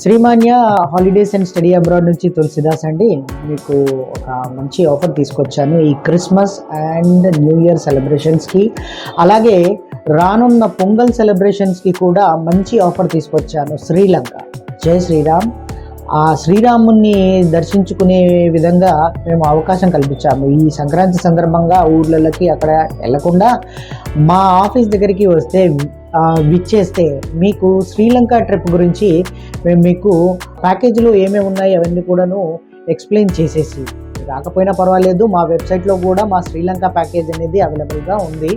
శ్రీమాన్య holidays and study abroad నుంచి తులసిదాస్ అండి. మీకు ఒక మంచి ఆఫర్ తీసుకొచ్చాను ఈ క్రిస్మస్ అండ్ న్యూ ఇయర్ సెలబ్రేషన్స్కి, అలాగే రానున్న పొంగల్ సెలబ్రేషన్స్కి కూడా మంచి ఆఫర్ తీసుకొచ్చాను. శ్రీలంక, జై శ్రీరామ్. ఆ శ్రీరాముని దర్శించుకునే విధంగా మేము అవకాశం కల్పించాము. ఈ సంక్రాంతి సందర్భంగా ఊర్లకి అక్కడ వెళ్లకుండా మా ఆఫీస్ దగ్గరికి వస్తే విచ్చేస్తే మీకు శ్రీలంక ట్రిప్ గురించి మేము మీకు ప్యాకేజీలో ఏమేమి ఉన్నాయి అవన్నీ కూడాను ఎక్స్ప్లెయిన్ చేసేసి, రాకపోయినా పర్వాలేదు, మా వెబ్సైట్లో కూడా మా శ్రీలంక ప్యాకేజ్ అనేది అవైలబుల్గా ఉంది.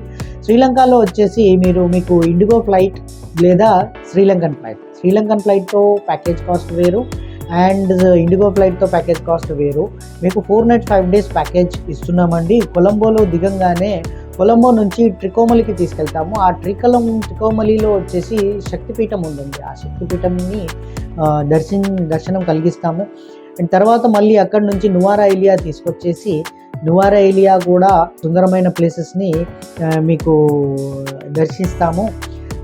శ్రీలంకలో వచ్చేసి మీకు ఇండిగో ఫ్లైట్ లేదా శ్రీలంకన్ ఫ్లైట్తో ప్యాకేజ్ కాస్ట్ వేరు అండ్ ఇండిగో ఫ్లైట్తో ప్యాకేజ్ కాస్ట్ వేరు. మీకు 4 nights 5 days ప్యాకేజ్ ఇస్తున్నామండి. కొలంబోలో దిగంగానే కొలంబో నుంచి ట్రికోమలికి తీసుకెళ్తాము. ఆ ట్రికోమలిలో వచ్చేసి శక్తిపీఠం ఉందండి. ఆ శక్తిపీఠంని దర్శనం కలిగిస్తాము. అండ్ తర్వాత మళ్ళీ అక్కడి నుంచి నువారా ఎలియా తీసుకొచ్చేసి నువారా ఎలియా కూడా సుందరమైన ప్లేసెస్ని మీకు దర్శిస్తాము.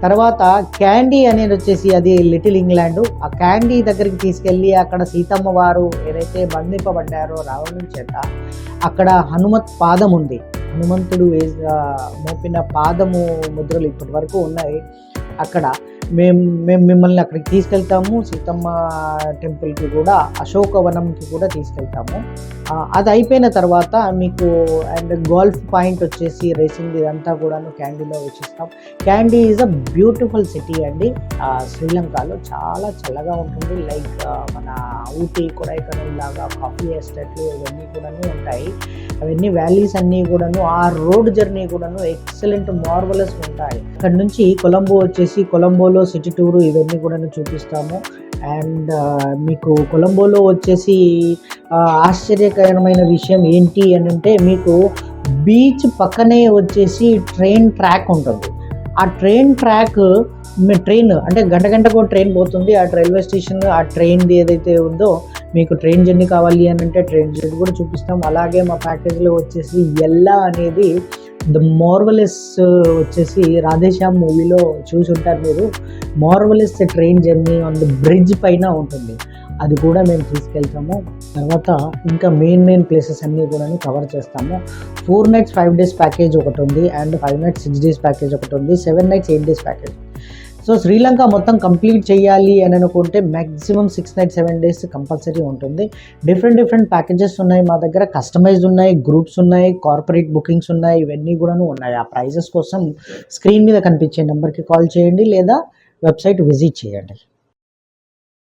తర్వాత క్యాండీ అనేది వచ్చేసి అది లిటిల్ ఇంగ్లాండ్. ఆ క్యాండీ దగ్గరికి తీసుకెళ్ళి అక్కడ సీతమ్మ వారు ఏదైతే బంధింపబడ్డారో రావణుని చేత, అక్కడ హనుమత్ పాదం ఉంది. హనుమంతుడు మోపిన పాదము ముద్రలు ఇప్పటి వరకు ఉన్నాయి. అక్కడ మేము మిమ్మల్ని అక్కడికి తీసుకెళ్తాము. సీతమ్మ టెంపుల్కి కూడా, అశోకవనంకి కూడా తీసుకెళ్తాము. అది అయిపోయిన తర్వాత మీకు అండ్ గోల్ఫ్ పాయింట్ వచ్చేసి రేసింగ్ ఇదంతా కూడాను క్యాండీలో వీక్షిస్తాం. Kandy is a beautiful city అండి. శ్రీలంకలో చాలా చల్లగా ఉంటుంది. లైక్ మన ఊటీ, కొడైకెనాల్ లాగా కాఫీ ఎస్టేట్లు ఇవన్నీ కూడాను ఉంటాయి. అవన్నీ వ్యాలీస్ అన్నీ కూడాను, ఆ రోడ్ జర్నీ కూడాను ఎక్సలెంట్ మార్వలస్ ఉంటాయి. అక్కడ నుంచి కొలంబో వచ్చేసి కొలంబోలో సిటీ టూర్ ఇవన్నీ కూడాను చూపిస్తాము. అండ్ మీకు కొలంబోలో వచ్చేసి ఆశ్చర్యకరమైన విషయం ఏంటి అని అంటే, మీకు బీచ్ పక్కనే వచ్చేసి ట్రైన్ ట్రాక్ ఉంటుంది. ఆ ట్రైన్ ట్రాక్ ట్రైన్ అంటే గంటకు ట్రైన్ పోతుంది. ఆ రైల్వే స్టేషన్, ఆ ట్రైన్ది ఏదైతే ఉందో, మీకు ట్రైన్ జర్నీ కావాలి అని అంటే ట్రైన్ జర్నీ కూడా చూపిస్తాం. అలాగే మా ప్యాకేజ్లో వచ్చేసి ఎల్లా అనేది ద మార్వలెస్ వచ్చేసి రాధేశ్యామ్ మూవీలో చూసి ఉంటారు మీరు. Marvellous train journey on the bridge పైన ఉంటుంది. అది కూడా మేము తీసుకెళ్తాము. తర్వాత ఇంకా మెయిన్ ప్లేసెస్ అన్నీ కూడా కవర్ చేస్తాము. 4 nights 5 days ప్యాకేజ్ ఒకటి ఉంది అండ్ 5 nights 6 days ప్యాకేజ్ ఒకటి ఉంది. 7 nights 8 days package. So Sri Lanka మొత్తం కంప్లీట్ చేయాలి అని అనుకుంటే మ్యాక్సిమం 6 nights 7 days కంపల్సరీ ఉంటుంది. డిఫరెంట్ ప్యాకేజెస్ ఉన్నాయి మా దగ్గర. కస్టమైజ్డ్ ఉన్నాయి, గ్రూప్స్ ఉన్నాయి, కార్పొరేట్ బుకింగ్స్ ఉన్నాయి, ఇవన్నీ కూడా ఉన్నాయి. ఆ ప్రైజెస్ కోసం స్క్రీన్ మీద కనిపించే నెంబర్కి కాల్ చేయండి లేదా వెబ్సైట్ విజిట్ చేయండి.